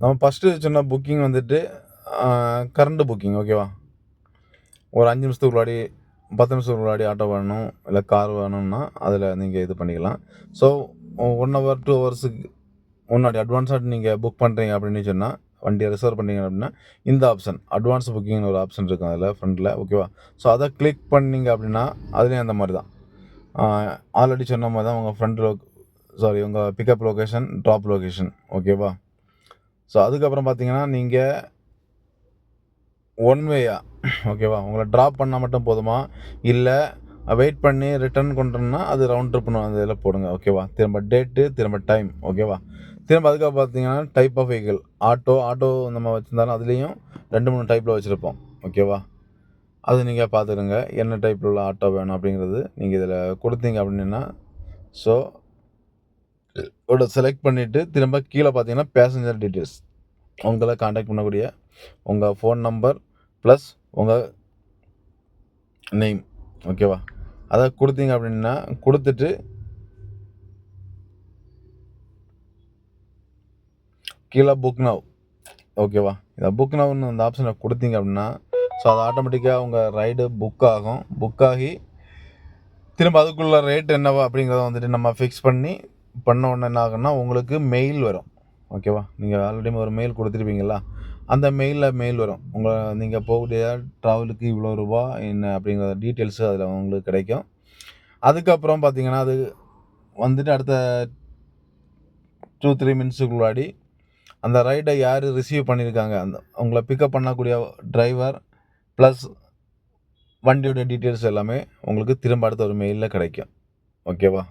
நம்ம ஃபஸ்ட்டு சொன்ன புக்கிங் வந்துட்டு கரண்ட் புக்கிங் ஓகேவா? ஒரு 5 நிமிஷத்துக்கு முன்னாடி 10 நிமிஷத்துக்கு முன்னாடி ஆட்டோ வேணும், இல்ல கார் வேணும்னா, அதில நீங்க இது பண்ணிக்கலாம். ஸோ 1 ஹவர், 2 ஹவர்ஸுக்கு முன்னாடி அட்வான்ஸா நீங்க புக் பண்றீங்க அப்படின்னு சொன்னா, வண்டிய ரிசர்வ் பண்ணீங்க அப்படின்னா, இந்த ஆப்ஷன் அட்வான்ஸ் புக்கிங்னு ஒரு ஆப்ஷன் இருக்கும் அதில ஃப்ரண்ட்ல ஓகேவா? ஸோ அத கிளிக் பண்ணீங்க அப்படின்னா, அதுலயும் அந்த மாரி தான். ஆ ஆல்ரெடி சொன்ன மாரி தான் உங்க உங்க பிக்கப் லொகேஷன், ட்ராப் லொகேஷன் ஓகேவா? ஸோ அதுக்கப்புறம் பார்த்தீங்கன்னா, நீங்க ஒன் வேயா ஓகேவா? உங்கள ட்ராப் பண்ணா மட்டும் போதுமா? இல்ல வெயிட் பண்ணி ரிட்டர்ன் கொண்டுறணும்னா, அது ரவுண்ட் ட்ரிப்னு அந்த இதில போடுங்க ஓகேவா? திரும்ப டேட்டு, திரும்ப டைம் ஓகேவா? திரும்ப அதுக்கப்புறம் பார்த்தீங்கன்னா, டைப் ஆஃப் வெஹிக்கிள் ஆட்டோ நம்ம வச்சிருந்தாலும் அதுலேயும் 2, 3 டைப்ல வச்சிருப்போம் ஓகேவா? அது நீங்க பார்த்துடுங்க. என்ன டைப்ல உள்ள ஆட்டோ வேணும் அப்படிங்கிறது நீங்க இதில குடுத்தீங்க அப்படின்னா, ஸோ செலக்ட் பண்ணிட்டு திரும்ப கீழ பார்த்தீங்கன்னா, பேசஞ்சர் டீட்டெயில்ஸ் உங்கள கான்டாக்ட் பண்ணக்கூடிய உங்க ஃபோன் நம்பர் ப்ளஸ் உங்க நேம் ஓகேவா? அத குடுத்தீங்க அப்படின்னா, குடுத்துட்டு கீழ புக் நவ் ஓகேவா? இந்த புக் நவ்னு அந்த ஆப்ஷன குடுத்தீங்க அப்படின்னா, ஸோ அது ஆட்டோமேட்டிக்கா உங்க ரைடு புக் ஆகும். புக் ஆகி திரும்ப அதுக்குள்ள ரேட் என்னவா அப்படிங்கிறத வந்துட்டு நம்ம ஃபிக்ஸ் பண்ண உடனே என்ன ஆகும்னா, உங்களுக்கு மெயில் வரும். ஓகேவா? நீங்க ஆல்ரெடி ஒரு மெயில் குடுத்துருப்பீங்கல்ல, அந்த மெயில் வரும். நீங்க போகக்கூடிய ட்ராவலுக்கு இவ்வளோ ரூபா என்ன அப்படிங்கிற டீட்டெயில்ஸ் அதில உங்களுக்கு கிடைக்கும். அதுக்கப்புறம் பார்த்தீங்கன்னா, அது வந்துட்டு அடுத்த 2, 3 மினிட்ஸுக்குள்ளாடி அந்த ரைட யாரு ரிசீவ் பண்ணியிருக்காங்க, அந்த உங்கள பிக்கப் பண்ணக்கூடிய டிரைவர் ப்ளஸ் வண்டியோட டீட்டெயில்ஸ் எல்லாமே உங்களுக்கு திரும்ப அடுத்த ஒரு மெயில்ல கிடைக்கும். ஓகேவா?